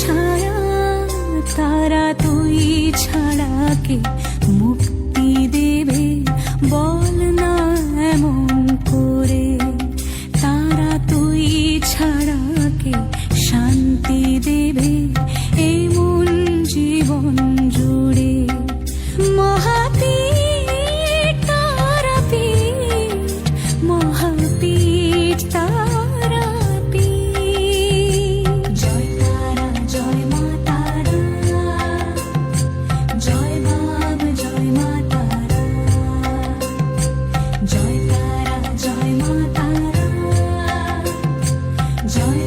ছায়া, তারা তুই ছাড়া কে মুক্তি দেবে বল না এমন করে। তারা তুই ছাড়া কে শান্তি দেবে এমন জীবন জুড়ে। মহাপীঠ তারাপীঠ, মহাপীঠ তারাপীঠ। জয় তারা জয় মা তারা, জয় বাব জয় মা তারা। জয় তারা জয় মা তারা, জয়